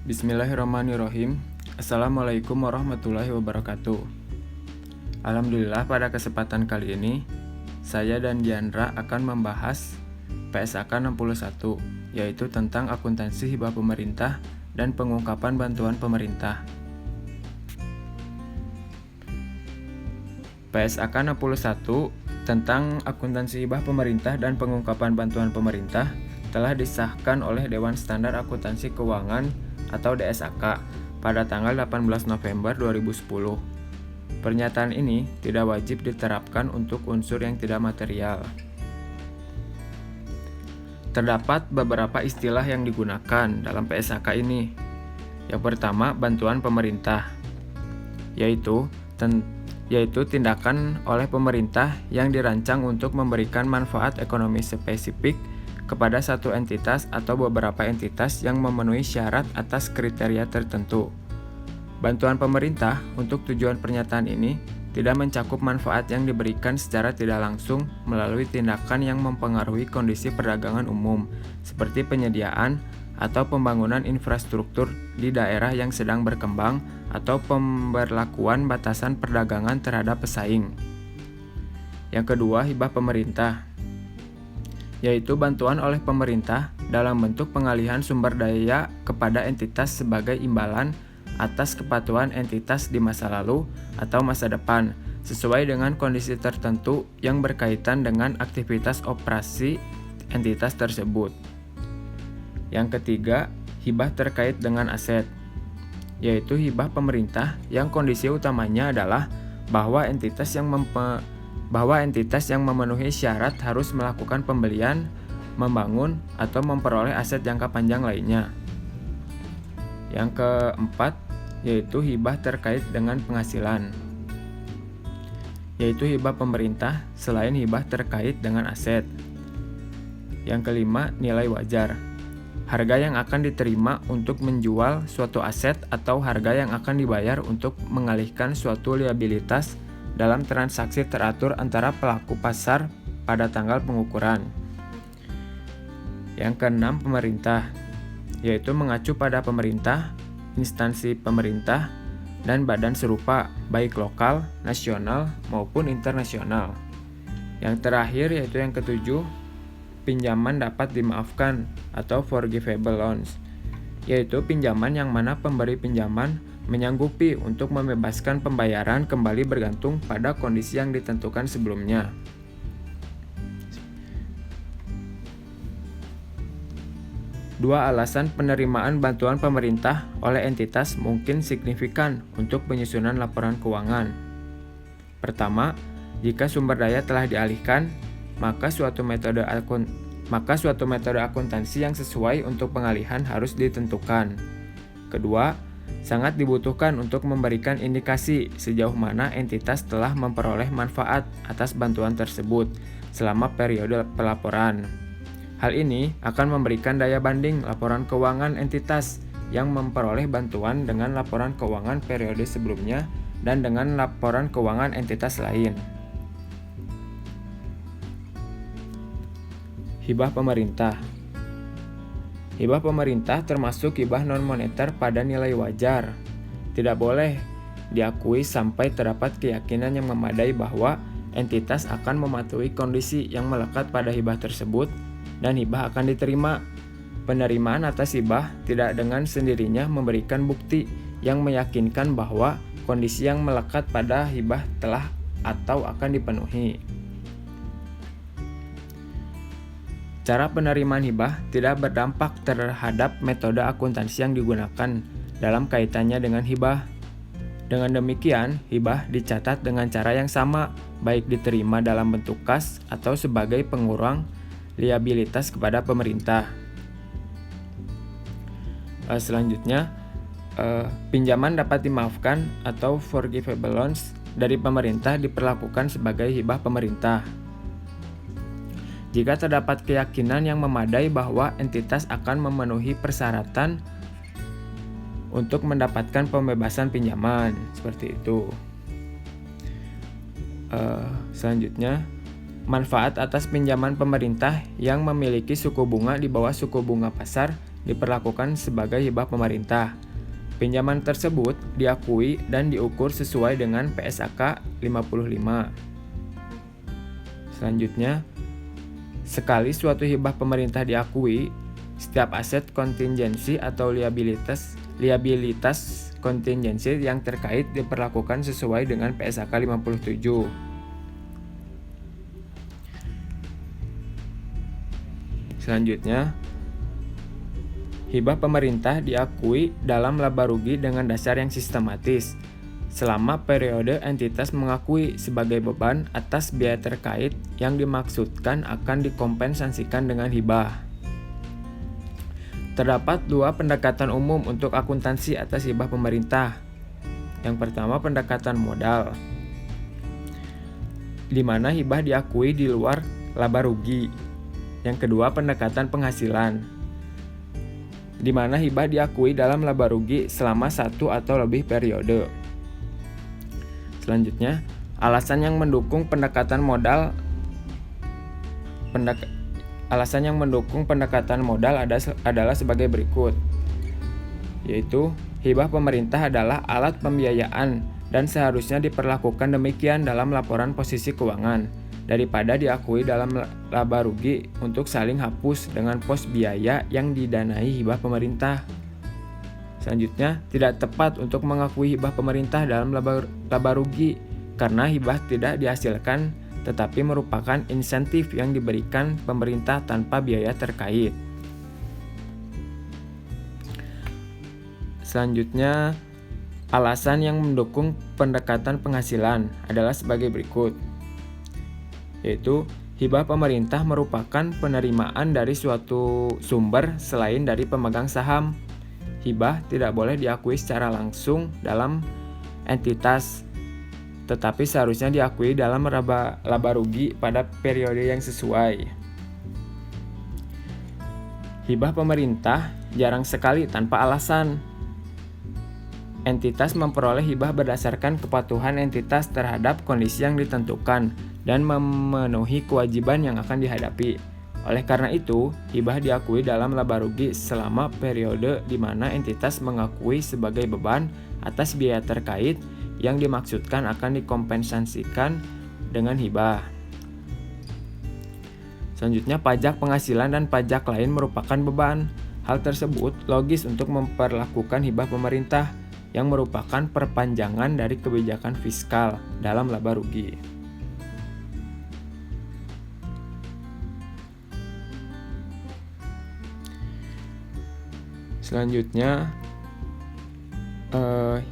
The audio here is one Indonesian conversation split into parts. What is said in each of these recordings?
Bismillahirrahmanirrahim. Assalamualaikum warahmatullahi wabarakatuh. Alhamdulillah, pada kesempatan kali ini saya dan Diandra akan membahas PSAK 61, yaitu tentang akuntansi hibah pemerintah dan pengungkapan bantuan pemerintah. PSAK 61 tentang akuntansi hibah pemerintah dan pengungkapan bantuan pemerintah telah disahkan oleh Dewan Standar Akuntansi Keuangan atau DSAK pada tanggal 18 November 2010. Pernyataan ini tidak wajib diterapkan untuk unsur yang tidak material. Terdapat beberapa istilah yang digunakan dalam PSAK ini. Yang pertama, bantuan pemerintah, yaitu tindakan oleh pemerintah yang dirancang untuk memberikan manfaat ekonomi spesifik kepada satu entitas atau beberapa entitas yang memenuhi syarat atas kriteria tertentu. Bantuan pemerintah untuk tujuan pernyataan ini tidak mencakup manfaat yang diberikan secara tidak langsung melalui tindakan yang mempengaruhi kondisi perdagangan umum, seperti penyediaan atau pembangunan infrastruktur di daerah yang sedang berkembang atau pemberlakuan batasan perdagangan terhadap pesaing. Yang kedua, hibah pemerintah, yaitu bantuan oleh pemerintah dalam bentuk pengalihan sumber daya kepada entitas sebagai imbalan atas kepatuhan entitas di masa lalu atau masa depan, sesuai dengan kondisi tertentu yang berkaitan dengan aktivitas operasi entitas tersebut. Yang ketiga, hibah terkait dengan aset, yaitu hibah pemerintah yang kondisi utamanya adalah bahwa entitas yang memenuhi syarat harus melakukan pembelian, membangun, atau memperoleh aset jangka panjang lainnya. Yang keempat, yaitu hibah terkait dengan penghasilan, yaitu hibah pemerintah selain hibah terkait dengan aset. Yang kelima, nilai wajar, harga yang akan diterima untuk menjual suatu aset atau harga yang akan dibayar untuk mengalihkan suatu liabilitas dalam transaksi teratur antara pelaku pasar pada tanggal pengukuran. Yang keenam, pemerintah, yaitu mengacu pada pemerintah, instansi pemerintah, dan badan serupa, baik lokal, nasional, maupun internasional. Yang terakhir, yaitu yang ketujuh, pinjaman dapat dimaafkan atau forgivable loans, yaitu pinjaman yang mana pemberi pinjaman menyanggupi untuk membebaskan pembayaran kembali bergantung pada kondisi yang ditentukan sebelumnya. Dua alasan penerimaan bantuan pemerintah oleh entitas mungkin signifikan untuk penyusunan laporan keuangan. Pertama, jika sumber daya telah dialihkan, maka suatu metode akuntansi yang sesuai untuk pengalihan harus ditentukan. Kedua, sangat dibutuhkan untuk memberikan indikasi sejauh mana entitas telah memperoleh manfaat atas bantuan tersebut selama periode pelaporan. Hal ini akan memberikan daya banding laporan keuangan entitas yang memperoleh bantuan dengan laporan keuangan periode sebelumnya dan dengan laporan keuangan entitas lain. Hibah pemerintah. Hibah pemerintah termasuk hibah non-moneter pada nilai wajar. Tidak boleh diakui sampai terdapat keyakinan yang memadai bahwa entitas akan mematuhi kondisi yang melekat pada hibah tersebut dan hibah akan diterima. Penerimaan atas hibah tidak dengan sendirinya memberikan bukti yang meyakinkan bahwa kondisi yang melekat pada hibah telah atau akan dipenuhi. Cara penerimaan hibah tidak berdampak terhadap metode akuntansi yang digunakan dalam kaitannya dengan hibah. Dengan demikian, hibah dicatat dengan cara yang sama, baik diterima dalam bentuk kas atau sebagai pengurang liabilitas kepada pemerintah. Selanjutnya, pinjaman dapat dimaafkan atau forgivable loans dari pemerintah diperlakukan sebagai hibah pemerintah jika terdapat keyakinan yang memadai bahwa entitas akan memenuhi persyaratan untuk mendapatkan pembebasan pinjaman, seperti itu. Selanjutnya, manfaat atas pinjaman pemerintah yang memiliki suku bunga di bawah suku bunga pasar diperlakukan sebagai hibah pemerintah. Pinjaman tersebut diakui dan diukur sesuai dengan PSAK 55. Selanjutnya, sekali suatu hibah pemerintah diakui, setiap aset kontingensi atau liabilitas kontingensi yang terkait diperlakukan sesuai dengan PSAK 57. Selanjutnya, hibah pemerintah diakui dalam laba rugi dengan dasar yang sistematis selama periode entitas mengakui sebagai beban atas biaya terkait yang dimaksudkan akan dikompensasikan dengan hibah. Terdapat dua pendekatan umum untuk akuntansi atas hibah pemerintah. Yang pertama, pendekatan modal, di mana hibah diakui di luar laba rugi. Yang kedua, pendekatan penghasilan, di mana hibah diakui dalam laba rugi selama satu atau lebih periode. Selanjutnya, alasan yang mendukung pendekatan modal adalah sebagai berikut, yaitu hibah pemerintah adalah alat pembiayaan dan seharusnya diperlakukan demikian dalam laporan posisi keuangan daripada diakui dalam laba rugi untuk saling hapus dengan pos biaya yang didanai hibah pemerintah. Selanjutnya, tidak tepat untuk mengakui hibah pemerintah dalam laba rugi karena hibah tidak dihasilkan tetapi merupakan insentif yang diberikan pemerintah tanpa biaya terkait. Selanjutnya, alasan yang mendukung pendekatan penghasilan adalah sebagai berikut, yaitu hibah pemerintah merupakan penerimaan dari suatu sumber selain dari pemegang saham. Hibah tidak boleh diakui secara langsung dalam entitas, tetapi seharusnya diakui dalam laba rugi pada periode yang sesuai. Hibah pemerintah jarang sekali tanpa alasan. Entitas memperoleh hibah berdasarkan kepatuhan entitas terhadap kondisi yang ditentukan dan memenuhi kewajiban yang akan dihadapi. Oleh karena itu, hibah diakui dalam laba rugi selama periode di mana entitas mengakui sebagai beban atas biaya terkait yang dimaksudkan akan dikompensasikan dengan hibah. Selanjutnya, pajak penghasilan dan pajak lain merupakan beban. Hal tersebut logis untuk memperlakukan hibah pemerintah yang merupakan perpanjangan dari kebijakan fiskal dalam laba rugi. Selanjutnya,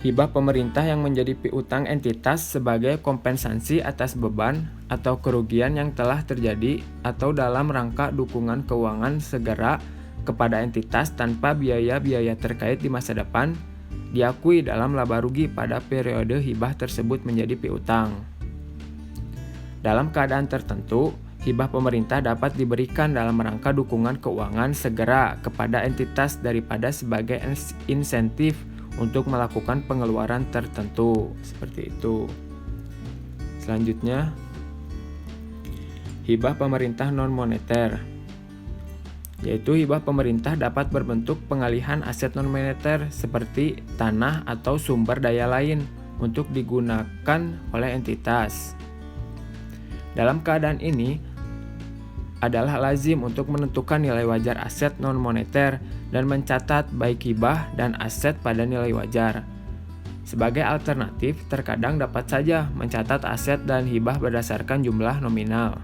hibah pemerintah yang menjadi piutang entitas sebagai kompensasi atas beban atau kerugian yang telah terjadi atau dalam rangka dukungan keuangan segera kepada entitas tanpa biaya-biaya terkait di masa depan diakui dalam laba rugi pada periode hibah tersebut menjadi piutang. Dalam keadaan tertentu, hibah pemerintah dapat diberikan dalam rangka dukungan keuangan segera kepada entitas daripada sebagai insentif untuk melakukan pengeluaran tertentu, seperti itu. Selanjutnya, hibah pemerintah non-moneter, yaitu hibah pemerintah dapat berbentuk pengalihan aset non-moneter seperti tanah atau sumber daya lain untuk digunakan oleh entitas. Dalam keadaan ini, adalah lazim untuk menentukan nilai wajar aset non-moneter dan mencatat baik hibah dan aset pada nilai wajar. Sebagai alternatif, terkadang dapat saja mencatat aset dan hibah berdasarkan jumlah nominal.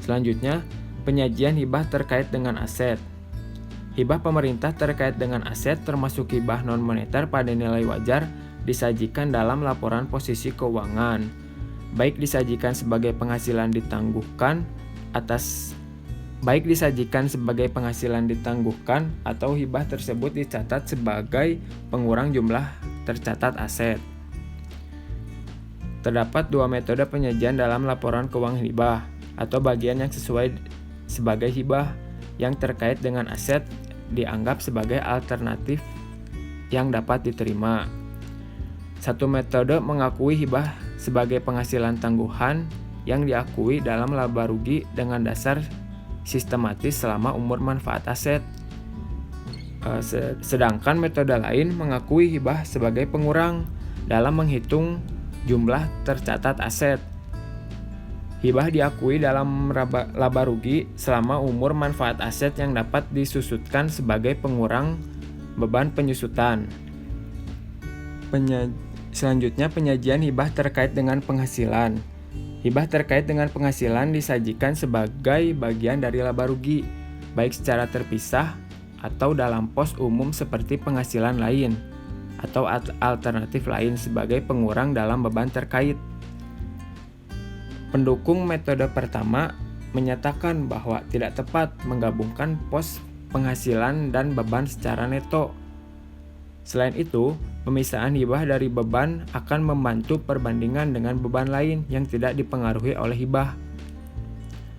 Selanjutnya, penyajian hibah terkait dengan aset. Hibah pemerintah terkait dengan aset termasuk hibah non-moneter pada nilai wajar disajikan dalam laporan posisi keuangan, baik disajikan sebagai penghasilan ditangguhkan atau hibah tersebut dicatat sebagai pengurang jumlah tercatat aset. Terdapat dua metode penyajian dalam laporan keuangan hibah atau bagian yang sesuai sebagai hibah yang terkait dengan aset dianggap sebagai alternatif yang dapat diterima. Satu metode mengakui hibah sebagai penghasilan tangguhan yang diakui dalam laba rugi dengan dasar sistematis selama umur manfaat aset. Sedangkan metode lain mengakui hibah sebagai pengurang dalam menghitung jumlah tercatat aset. Hibah diakui dalam laba rugi selama umur manfaat aset yang dapat disusutkan sebagai pengurang beban penyusutan. Selanjutnya, penyajian hibah terkait dengan penghasilan. Hibah terkait dengan penghasilan disajikan sebagai bagian dari laba rugi, baik secara terpisah atau dalam pos umum seperti penghasilan lain, atau alternatif lain sebagai pengurang dalam beban terkait. Pendukung metode pertama menyatakan bahwa tidak tepat menggabungkan pos penghasilan dan beban secara neto. Selain itu, pemisahan hibah dari beban akan membantu perbandingan dengan beban lain yang tidak dipengaruhi oleh hibah.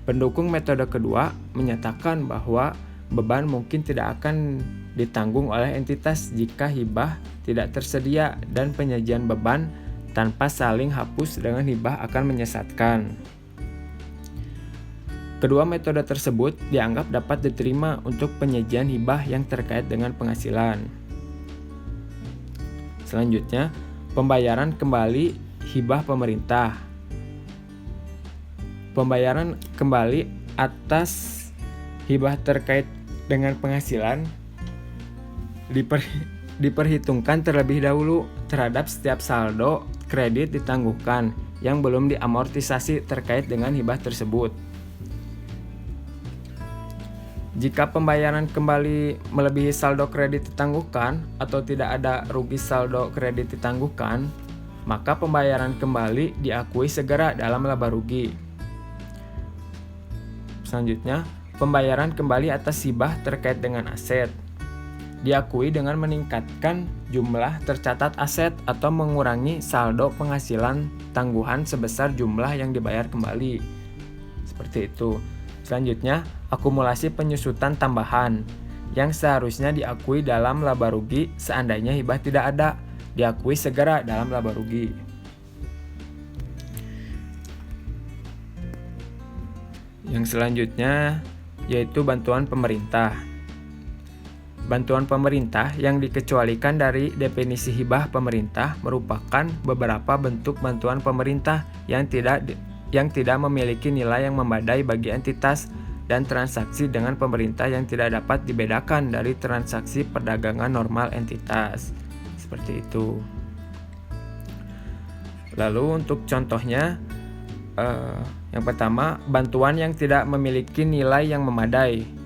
Pendukung metode kedua menyatakan bahwa beban mungkin tidak akan ditanggung oleh entitas jika hibah tidak tersedia dan penyajian beban tanpa saling hapus dengan hibah akan menyesatkan. Kedua metode tersebut dianggap dapat diterima untuk penyajian hibah yang terkait dengan penghasilan. Selanjutnya, pembayaran kembali hibah pemerintah. Pembayaran kembali atas hibah terkait dengan penghasilan diperhitungkan terlebih dahulu terhadap setiap saldo kredit ditangguhkan yang belum diamortisasi terkait dengan hibah tersebut. Jika pembayaran kembali melebihi saldo kredit ditangguhkan atau tidak ada rugi saldo kredit ditangguhkan, maka pembayaran kembali diakui segera dalam laba rugi. Selanjutnya, pembayaran kembali atas hibah terkait dengan aset diakui dengan meningkatkan jumlah tercatat aset atau mengurangi saldo penghasilan tangguhan sebesar jumlah yang dibayar kembali. Seperti itu. Selanjutnya, akumulasi penyusutan tambahan yang seharusnya diakui dalam laba rugi seandainya hibah tidak ada, diakui segera dalam laba rugi. Yang selanjutnya yaitu bantuan pemerintah. Bantuan pemerintah yang dikecualikan dari definisi hibah pemerintah merupakan beberapa bentuk bantuan pemerintah yang tidak memiliki nilai yang memadai bagi entitas dan transaksi dengan pemerintah yang tidak dapat dibedakan dari transaksi perdagangan normal entitas. Seperti itu. Lalu untuk contohnya, yang pertama, bantuan yang tidak memiliki nilai yang memadai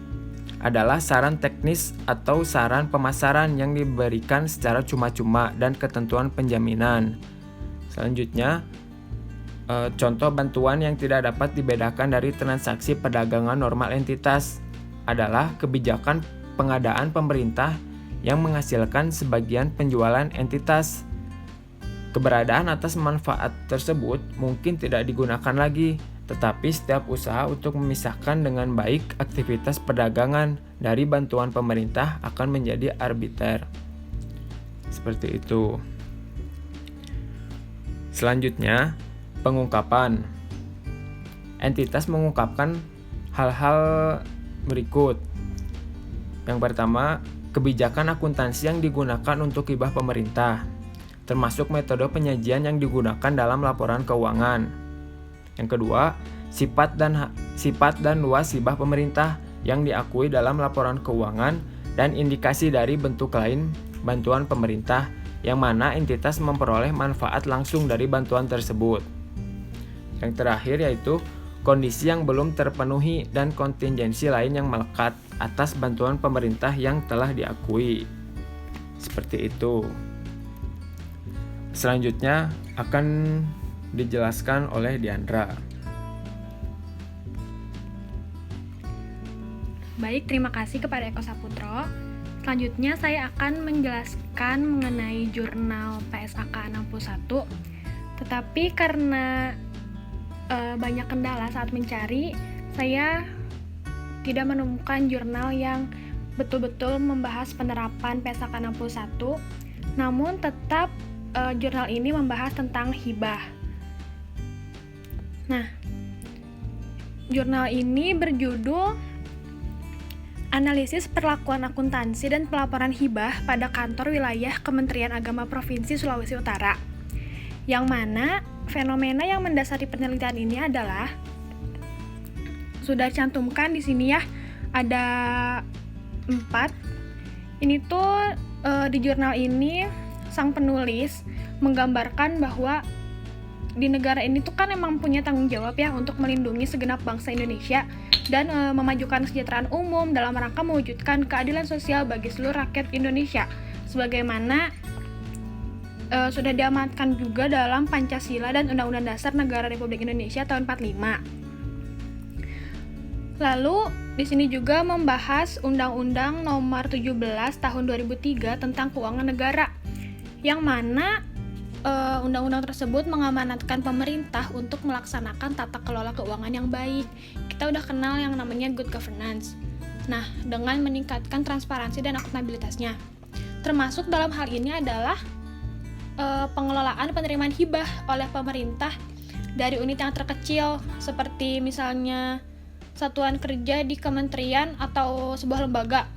adalah saran teknis atau saran pemasaran yang diberikan secara cuma-cuma dan ketentuan penjaminan. Selanjutnya, contoh bantuan yang tidak dapat dibedakan dari transaksi perdagangan normal entitas adalah kebijakan pengadaan pemerintah yang menghasilkan sebagian penjualan entitas. Keberadaan atas manfaat tersebut mungkin tidak digunakan lagi, tetapi setiap usaha untuk memisahkan dengan baik aktivitas perdagangan dari bantuan pemerintah akan menjadi arbiter. Seperti itu. Selanjutnya, pengungkapan. Entitas mengungkapkan hal-hal berikut. Yang pertama, kebijakan akuntansi yang digunakan untuk hibah pemerintah, termasuk metode penyajian yang digunakan dalam laporan keuangan. Yang kedua, sifat dan luas hibah pemerintah yang diakui dalam laporan keuangan dan indikasi dari bentuk lain bantuan pemerintah yang mana entitas memperoleh manfaat langsung dari bantuan tersebut. Yang terakhir yaitu kondisi yang belum terpenuhi dan kontingensi lain yang melekat atas bantuan pemerintah yang telah diakui. Seperti itu. Selanjutnya akan dijelaskan oleh Diandra. Baik, terima kasih kepada Eko Saputro. Selanjutnya saya akan menjelaskan mengenai jurnal PSAK 61. Tetapi karena banyak kendala saat mencari, saya tidak menemukan jurnal yang betul-betul membahas penerapan PSAK 61. Namun tetap jurnal ini membahas tentang hibah. Nah, jurnal ini berjudul Analisis perlakuan akuntansi dan pelaporan hibah pada kantor wilayah Kementerian Agama Provinsi Sulawesi Utara. Yang mana fenomena yang mendasari penelitian ini adalah sudah cantumkan di sini ya, ada 4. Ini tuh di jurnal ini sang penulis menggambarkan bahwa di negara ini tuh kan emang punya tanggung jawab ya untuk melindungi segenap bangsa Indonesia dan memajukan kesejahteraan umum dalam rangka mewujudkan keadilan sosial bagi seluruh rakyat Indonesia sebagaimana sudah diamatkan juga dalam Pancasila dan Undang-Undang Dasar Negara Republik Indonesia tahun 45. Lalu di sini juga membahas Undang-Undang Nomor 17 Tahun 2003 tentang Keuangan Negara, yang mana undang-undang tersebut mengamanatkan pemerintah untuk melaksanakan tata kelola keuangan yang baik. Kita udah kenal yang namanya good governance. Nah, dengan meningkatkan transparansi dan akuntabilitasnya. Termasuk dalam hal ini adalah pengelolaan penerimaan hibah oleh pemerintah dari unit yang terkecil seperti misalnya satuan kerja di kementerian atau sebuah lembaga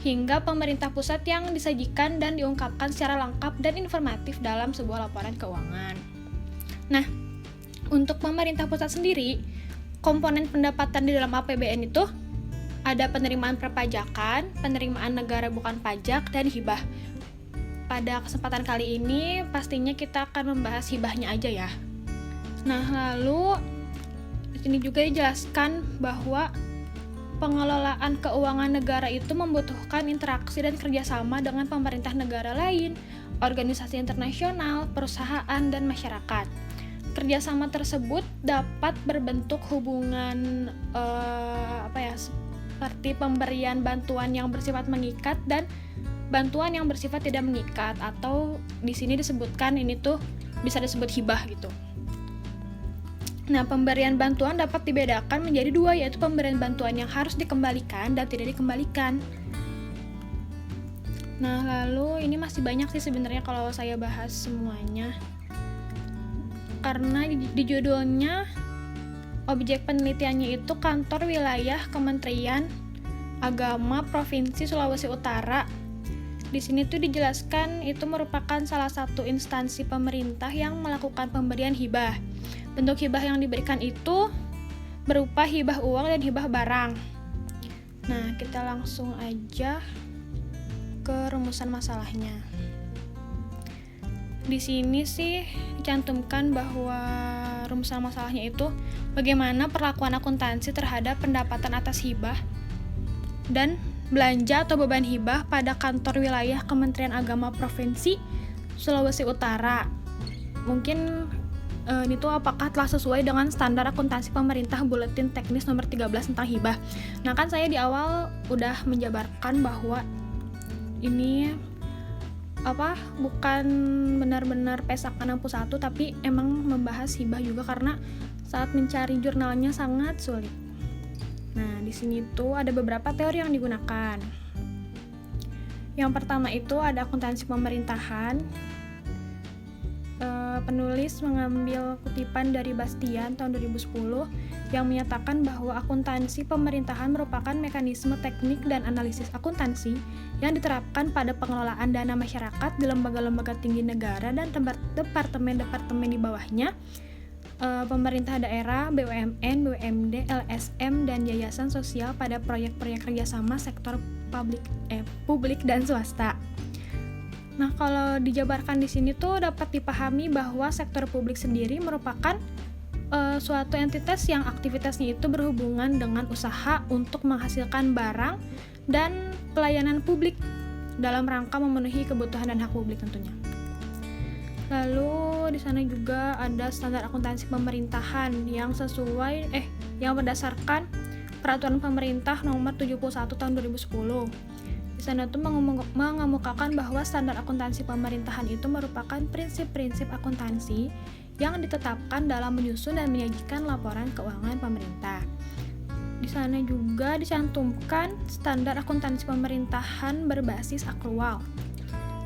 hingga pemerintah pusat yang disajikan dan diungkapkan secara lengkap dan informatif dalam sebuah laporan keuangan. Nah, untuk pemerintah pusat sendiri, komponen pendapatan di dalam APBN itu ada penerimaan perpajakan, penerimaan negara bukan pajak, dan hibah. Pada kesempatan kali ini pastinya kita akan membahas hibahnya aja ya. Nah, lalu ini juga dijelaskan bahwa pengelolaan keuangan negara itu membutuhkan interaksi dan kerjasama dengan pemerintah negara lain, organisasi internasional, perusahaan, dan masyarakat. Kerjasama tersebut dapat berbentuk hubungan seperti pemberian bantuan yang bersifat mengikat dan bantuan yang bersifat tidak mengikat, atau di sini disebutkan ini tuh bisa disebut hibah gitu. Nah, pemberian bantuan dapat dibedakan menjadi 2, yaitu pemberian bantuan yang harus dikembalikan dan tidak dikembalikan. Nah, lalu ini masih banyak sih sebenarnya kalau saya bahas semuanya. Karena di judulnya objek penelitiannya itu Kantor Wilayah Kementerian Agama Provinsi Sulawesi Utara. Di sini tuh dijelaskan itu merupakan salah satu instansi pemerintah yang melakukan pemberian hibah. Bentuk hibah yang diberikan itu berupa hibah uang dan hibah barang. Nah, kita langsung aja ke rumusan masalahnya. Di sini sih dicantumkan bahwa rumusan masalahnya itu bagaimana perlakuan akuntansi terhadap pendapatan atas hibah dan belanja atau beban hibah pada kantor wilayah Kementerian Agama Provinsi Sulawesi Utara. Mungkin ini tuh apakah telah sesuai dengan standar akuntansi pemerintah Buletin Teknis nomor 13 tentang hibah. Nah, kan saya di awal udah menjabarkan bahwa ini bukan benar-benar PSAK 61 tapi emang membahas hibah juga karena saat mencari jurnalnya sangat sulit. Nah, di sini tuh ada beberapa teori yang digunakan. Yang pertama itu ada akuntansi pemerintahan. Penulis mengambil kutipan dari Bastian tahun 2010 yang menyatakan bahwa akuntansi pemerintahan merupakan mekanisme teknik dan analisis akuntansi yang diterapkan pada pengelolaan dana masyarakat di lembaga-lembaga tinggi negara dan departemen-departemen di bawahnya, pemerintah daerah, BUMN, BUMD, LSM, dan yayasan sosial pada proyek-proyek kerjasama sektor publik dan swasta. Nah, kalau dijabarkan di sini tuh dapat dipahami bahwa sektor publik sendiri merupakan suatu entitas yang aktivitasnya itu berhubungan dengan usaha untuk menghasilkan barang dan pelayanan publik dalam rangka memenuhi kebutuhan dan hak publik tentunya. Lalu di sana juga ada standar akuntansi pemerintahan yang yang berdasarkan Peraturan Pemerintah Nomor 71 Tahun 2010. Di sana tuh mengemukakan bahwa standar akuntansi pemerintahan itu merupakan prinsip-prinsip akuntansi yang ditetapkan dalam menyusun dan menyajikan laporan keuangan pemerintah. Di sana juga dicantumkan standar akuntansi pemerintahan berbasis akrual.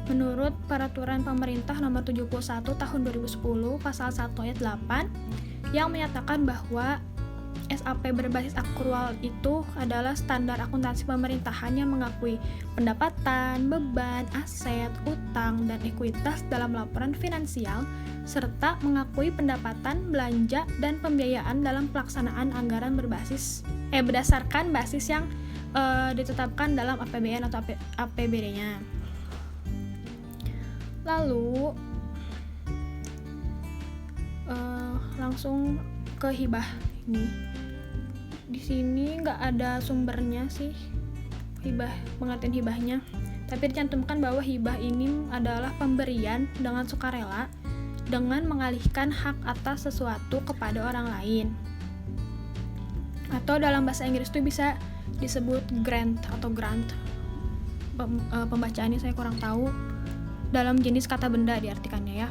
Menurut Peraturan Pemerintah Nomor 71 Tahun 2010 Pasal 1 Ayat 8 yang menyatakan bahwa SAP berbasis akrual itu adalah standar akuntansi pemerintahan yang mengakui pendapatan, beban, aset, utang, dan ekuitas dalam laporan finansial, serta mengakui pendapatan, belanja, dan pembiayaan dalam pelaksanaan anggaran berdasarkan basis yang ditetapkan dalam APBN atau APBD-nya. Lalu langsung ke hibah ini. Di sini nggak ada sumbernya sih, hibah, pengertian hibahnya. Tapi dicantumkan bahwa hibah ini adalah pemberian dengan sukarela dengan mengalihkan hak atas sesuatu kepada orang lain. Atau dalam bahasa Inggris itu bisa disebut grant atau grant. Pembacaannya saya kurang tahu. Dalam jenis kata benda diartikannya ya.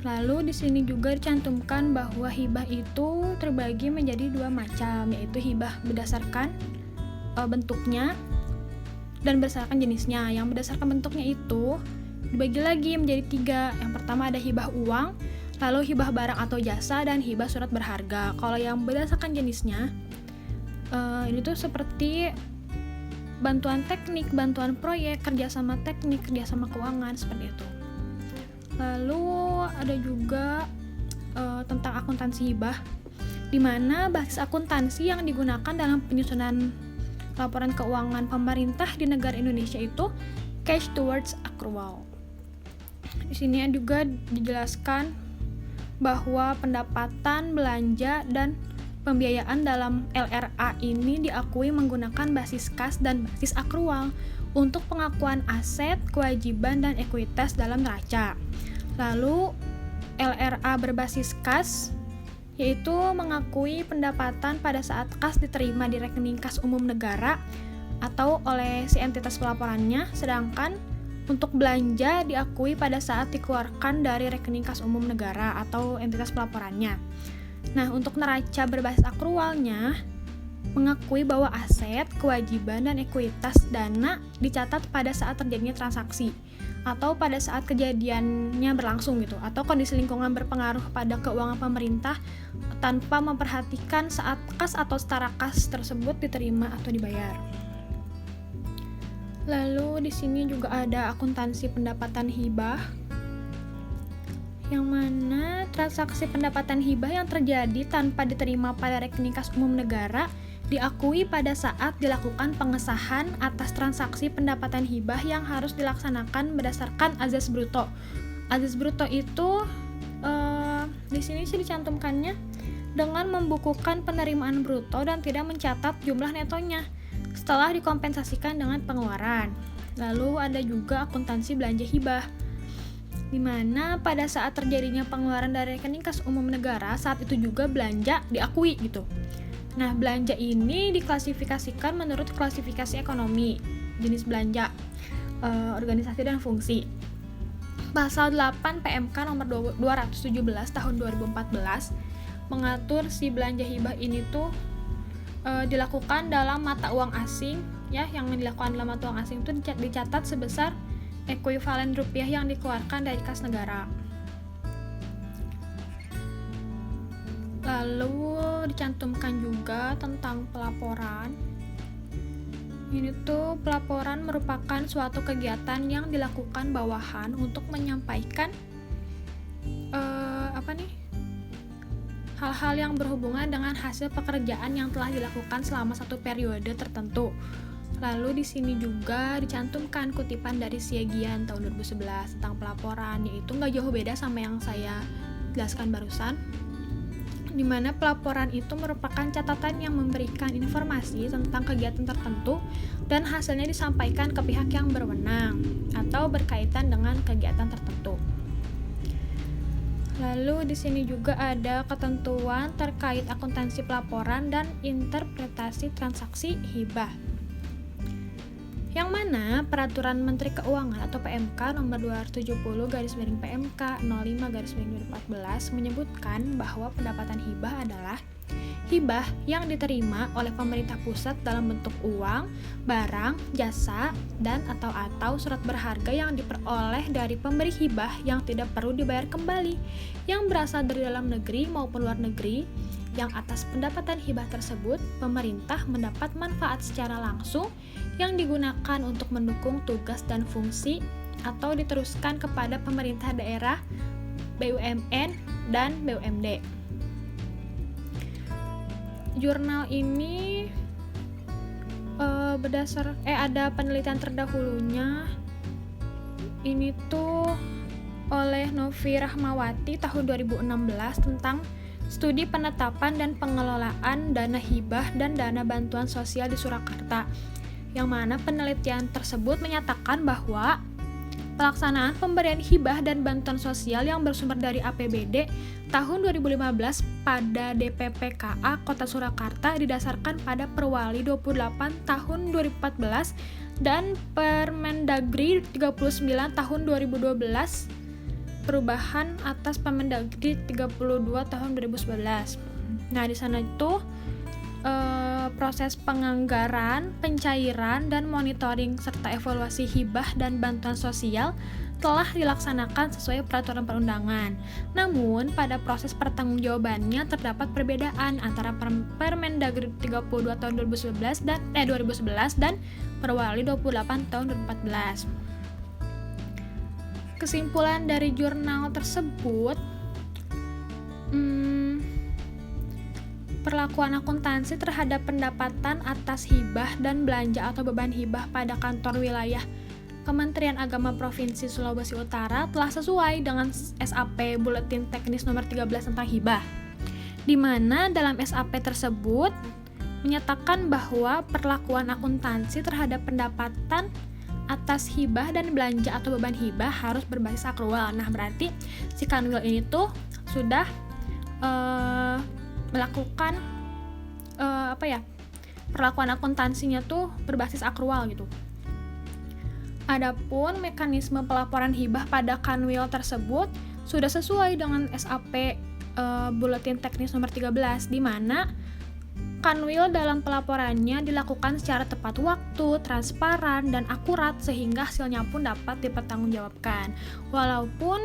Lalu di sini juga dicantumkan bahwa hibah itu terbagi menjadi 2 macam, yaitu hibah berdasarkan bentuknya dan berdasarkan jenisnya. Yang berdasarkan bentuknya itu dibagi lagi menjadi 3. Yang pertama ada hibah uang, lalu hibah barang atau jasa, dan hibah surat berharga. Kalau yang berdasarkan jenisnya, ini tuh seperti bantuan teknik, bantuan proyek, kerjasama teknik, kerjasama keuangan, seperti itu. Lalu ada juga tentang akuntansi hibah, di mana basis akuntansi yang digunakan dalam penyusunan laporan keuangan pemerintah di negara Indonesia itu cash towards accrual. Di sini juga dijelaskan bahwa pendapatan, belanja, dan pembiayaan dalam LRA ini diakui menggunakan basis kas dan basis akrual untuk pengakuan aset, kewajiban, dan ekuitas dalam neraca. Lalu LRA berbasis kas yaitu mengakui pendapatan pada saat kas diterima di rekening kas umum negara atau oleh si entitas pelaporannya, sedangkan untuk belanja diakui pada saat dikeluarkan dari rekening kas umum negara atau entitas pelaporannya. Nah, untuk neraca berbasis akrualnya mengakui bahwa aset, kewajiban, dan ekuitas dana dicatat pada saat terjadinya transaksi atau pada saat kejadiannya berlangsung gitu, atau kondisi lingkungan berpengaruh pada keuangan pemerintah tanpa memperhatikan saat kas atau setara kas tersebut diterima atau dibayar. Lalu di sini juga ada akuntansi pendapatan hibah, yang mana transaksi pendapatan hibah yang terjadi tanpa diterima pada rekening kas umum negara diakui pada saat dilakukan pengesahan atas transaksi pendapatan hibah yang harus dilaksanakan berdasarkan azas bruto. Azas bruto itu di sini sih dicantumkannya dengan membukukan penerimaan bruto dan tidak mencatat jumlah netonya setelah dikompensasikan dengan pengeluaran. Lalu ada juga akuntansi belanja hibah, di mana pada saat terjadinya pengeluaran dari rekening kas umum negara, saat itu juga belanja diakui gitu. Nah, belanja ini diklasifikasikan menurut klasifikasi ekonomi, jenis belanja, organisasi, dan fungsi. Pasal 8 PMK nomor 217 tahun 2014 mengatur si belanja hibah ini tuh dilakukan dalam mata uang asing, ya, yang dilakukan dalam mata uang asing itu dicatat sebesar ekuivalen rupiah yang dikeluarkan dari kas negara. Lalu dicantumkan juga tentang pelaporan. Ini tuh pelaporan merupakan suatu kegiatan yang dilakukan bawahan untuk menyampaikan hal-hal yang berhubungan dengan hasil pekerjaan yang telah dilakukan selama satu periode tertentu. Lalu di sini juga dicantumkan kutipan dari Siegian tahun 2011 tentang pelaporan, yaitu nggak jauh beda sama yang saya jelaskan barusan, di mana pelaporan itu merupakan catatan yang memberikan informasi tentang kegiatan tertentu dan hasilnya disampaikan ke pihak yang berwenang atau berkaitan dengan kegiatan tertentu. Lalu di sini juga ada ketentuan terkait akuntansi pelaporan dan interpretasi transaksi hibah, yang mana Peraturan Menteri Keuangan atau PMK nomor 270/PMK 05/2014 menyebutkan bahwa pendapatan hibah adalah hibah yang diterima oleh pemerintah pusat dalam bentuk uang, barang, jasa, dan atau surat berharga yang diperoleh dari pemberi hibah yang tidak perlu dibayar kembali, yang berasal dari dalam negeri maupun luar negeri, yang atas pendapatan hibah tersebut, pemerintah mendapat manfaat secara langsung yang digunakan untuk mendukung tugas dan fungsi atau diteruskan kepada pemerintah daerah, BUMN, dan BUMD. Jurnal ini ada penelitian terdahulunya. Ini tuh oleh Novi Rahmawati tahun 2016 tentang studi penetapan dan pengelolaan dana hibah dan dana bantuan sosial di Surakarta, yang mana penelitian tersebut menyatakan bahwa pelaksanaan pemberian hibah dan bantuan sosial yang bersumber dari APBD tahun 2015 pada DPPKA Kota Surakarta didasarkan pada Perwali 28 tahun 2014 dan Permendagri 39 tahun 2012 perubahan atas Permendagri 32 tahun 2011. Nah, di sana itu proses penganggaran, pencairan, dan monitoring serta evaluasi hibah dan bantuan sosial telah dilaksanakan sesuai peraturan perundangan. Namun, pada proses pertanggungjawabannya terdapat perbedaan antara Permendagri 32 tahun 2011 dan Perwali 28 tahun 2014. Kesimpulan dari jurnal tersebut, perlakuan akuntansi terhadap pendapatan atas hibah dan belanja atau beban hibah pada kantor wilayah Kementerian Agama Provinsi Sulawesi Utara telah sesuai dengan SAP Buletin Teknis nomor 13 tentang hibah, di mana dalam SAP tersebut menyatakan bahwa perlakuan akuntansi terhadap pendapatan atas hibah dan belanja atau beban hibah harus berbasis akrual. Nah, berarti si Kanwil ini tuh sudah melakukan perlakuan akuntansinya tuh berbasis akrual gitu. Adapun mekanisme pelaporan hibah pada Kanwil tersebut sudah sesuai dengan SAP Buletin Teknis nomor 13, di mana Kanwil dalam pelaporannya dilakukan secara tepat waktu, transparan, dan akurat sehingga hasilnya pun dapat dipertanggungjawabkan. Walaupun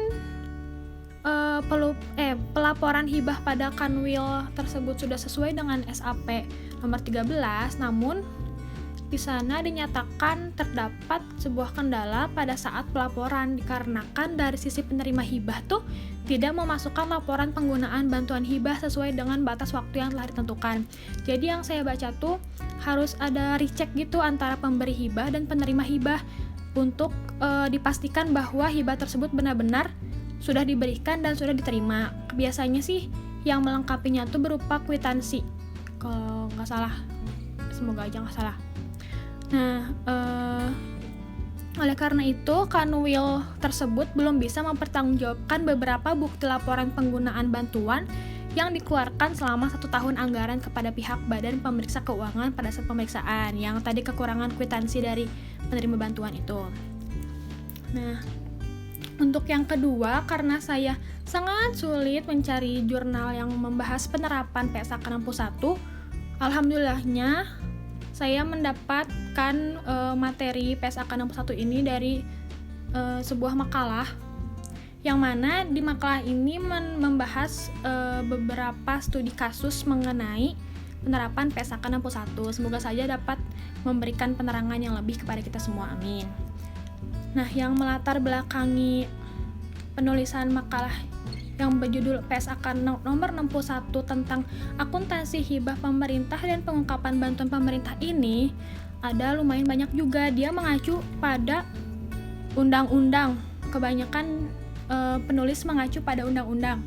pelaporan hibah pada Kanwil tersebut sudah sesuai dengan SAP nomor 13, namun di sana dinyatakan terdapat sebuah kendala pada saat pelaporan dikarenakan dari sisi penerima hibah tuh tidak memasukkan laporan penggunaan bantuan hibah sesuai dengan batas waktu yang telah ditentukan. Jadi yang saya baca tuh harus ada recheck gitu antara pemberi hibah dan penerima hibah untuk dipastikan bahwa hibah tersebut benar-benar sudah diberikan dan sudah diterima. Biasanya sih yang melengkapinya tuh berupa kwitansi, kalau nggak salah, semoga aja nggak salah. Nah, oleh karena itu, Kanwil tersebut belum bisa mempertanggungjawabkan beberapa bukti laporan penggunaan bantuan yang dikeluarkan selama 1 tahun anggaran kepada pihak Badan Pemeriksa Keuangan pada saat pemeriksaan, yang tadi kekurangan kwitansi dari penerima bantuan itu. Nah, untuk yang kedua, karena saya sangat sulit mencari jurnal yang membahas penerapan PSAK 61, alhamdulillahnya saya mendapatkan materi PSAK 61 ini dari sebuah makalah, yang mana di makalah ini membahas beberapa studi kasus mengenai penerapan PSAK 61. Semoga saja dapat memberikan penerangan yang lebih kepada kita semua, amin. Nah, yang melatar belakangi penulisan makalah yang berjudul PSAK nomor 61 tentang akuntansi hibah pemerintah dan pengungkapan bantuan pemerintah ini ada lumayan banyak juga. Dia mengacu pada undang-undang. Kebanyakan penulis mengacu pada undang-undang.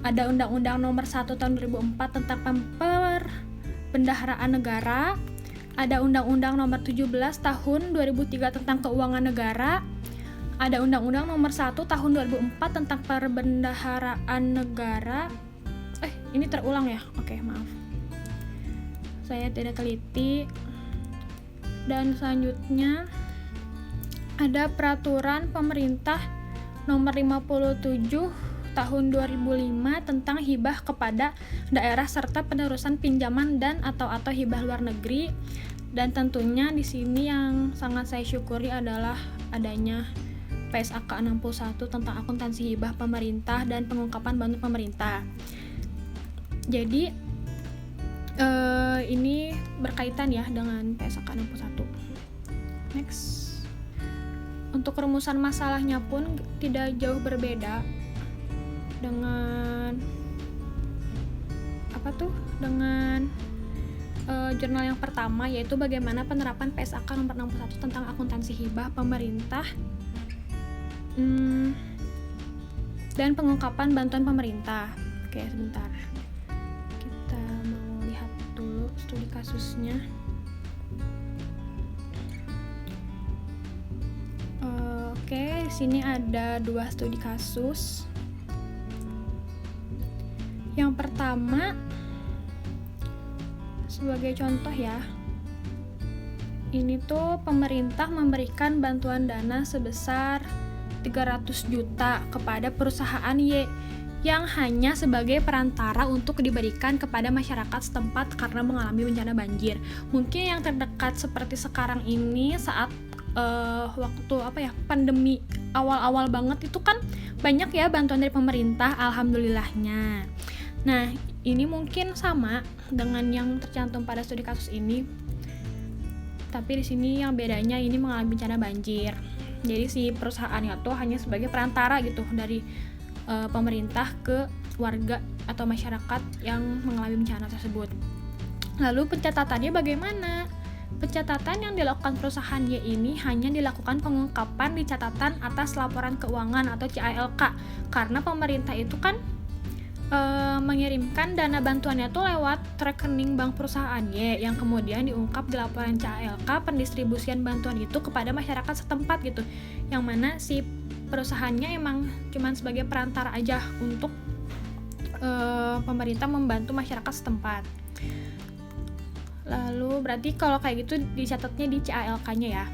Ada Undang-Undang nomor 1 tahun 2004 tentang Perbendaharaan Negara, ada Undang-Undang nomor 17 tahun 2003 tentang Keuangan Negara, ada Undang-Undang nomor 1 tahun 2004 tentang Perbendaharaan Negara. Ini terulang ya? Oke, maaf. Saya tidak teliti. Dan selanjutnya ada Peraturan Pemerintah nomor 57 tahun 2005 tentang hibah kepada daerah serta penerusan pinjaman dan atau hibah luar negeri. Dan tentunya di sini yang sangat saya syukuri adalah adanya PSAK 61 tentang akuntansi hibah pemerintah dan pengungkapan bantuan pemerintah. Jadi Ini berkaitan ya dengan PSAK 61. Next. Untuk rumusan masalahnya pun tidak jauh berbeda dengan jurnal yang pertama, yaitu bagaimana penerapan PSAK nomor 61 tentang akuntansi hibah pemerintah dan pengungkapan bantuan pemerintah. Oke, sebentar. Kita mau lihat dulu studi kasusnya. Oke, di sini ada 2 studi kasus. Yang pertama, sebagai contoh ya, ini tuh pemerintah memberikan bantuan dana sebesar 300 juta kepada perusahaan Y yang hanya sebagai perantara untuk diberikan kepada masyarakat setempat karena mengalami bencana banjir. Mungkin yang terdekat seperti sekarang ini saat waktu pandemi awal-awal banget itu kan banyak ya bantuan dari pemerintah, alhamdulillahnya. Nah, ini mungkin sama dengan yang tercantum pada studi kasus ini, tapi di sini yang bedanya ini mengalami bencana banjir. Jadi si perusahaannya tuh hanya sebagai perantara gitu dari pemerintah ke warga atau masyarakat yang mengalami bencana tersebut. Lalu pencatatannya bagaimana? Pencatatan yang dilakukan perusahaan Y ini hanya dilakukan pengungkapan di catatan atas laporan keuangan atau CALK, karena pemerintah itu kan mengirimkan dana bantuannya tuh lewat rekening bank perusahaan Y yang kemudian diungkap di laporan CALK pendistribusian bantuan itu kepada masyarakat setempat gitu, yang mana si perusahaannya emang cuman sebagai perantara aja untuk pemerintah membantu masyarakat setempat. Lalu berarti kalau kayak gitu dicatatnya di CALK-nya ya.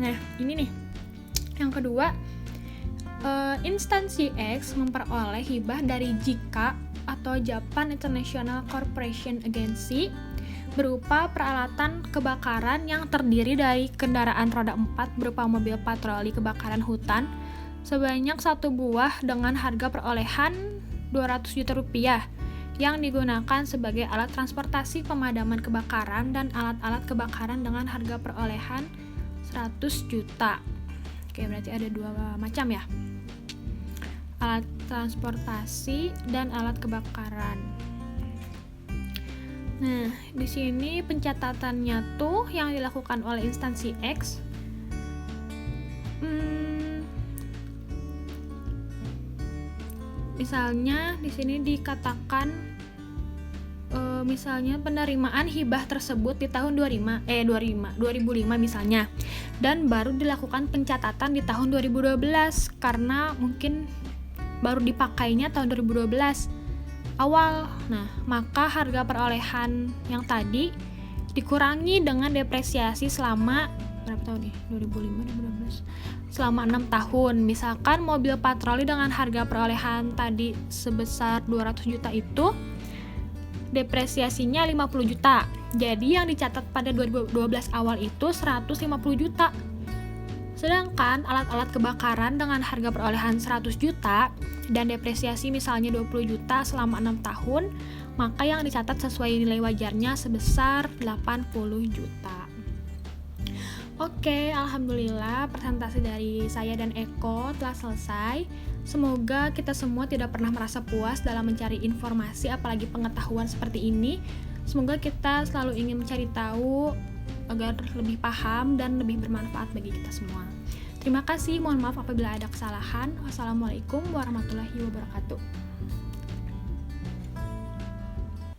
Nah, ini nih yang kedua, instansi X memperoleh hibah dari JICA atau Japan International Cooperation Agency berupa peralatan kebakaran yang terdiri dari kendaraan roda 4 berupa mobil patroli kebakaran hutan sebanyak 1 buah dengan harga perolehan 200 juta rupiah yang digunakan sebagai alat transportasi pemadaman kebakaran dan alat-alat kebakaran dengan harga perolehan 100 juta. Oke, berarti ada 2 macam ya. Alat transportasi dan alat kebakaran. Nah, di sini pencatatannya tuh yang dilakukan oleh instansi X. Misalnya di sini dikatakan misalnya penerimaan hibah tersebut di tahun 2005 misalnya, dan baru dilakukan pencatatan di tahun 2012 karena mungkin baru dipakainya tahun 2012 awal. Nah, maka harga perolehan yang tadi dikurangi dengan depresiasi selama berapa tahun nih? 2005 2012. Selama 6 tahun. Misalkan mobil patroli dengan harga perolehan tadi sebesar 200 juta itu depresiasinya 50 juta. Jadi yang dicatat pada 2012 awal itu 150 juta. Sedangkan alat-alat kebakaran dengan harga perolehan 100 juta dan depresiasi misalnya 20 juta selama 6 tahun, maka yang dicatat sesuai nilai wajarnya sebesar 80 juta. Oke, alhamdulillah presentasi dari saya dan Eko telah selesai. Semoga kita semua tidak pernah merasa puas dalam mencari informasi, apalagi pengetahuan seperti ini. Semoga kita selalu ingin mencari tahu agar lebih paham dan lebih bermanfaat bagi kita semua. Terima kasih, mohon maaf apabila ada kesalahan. Wassalamualaikum warahmatullahi wabarakatuh.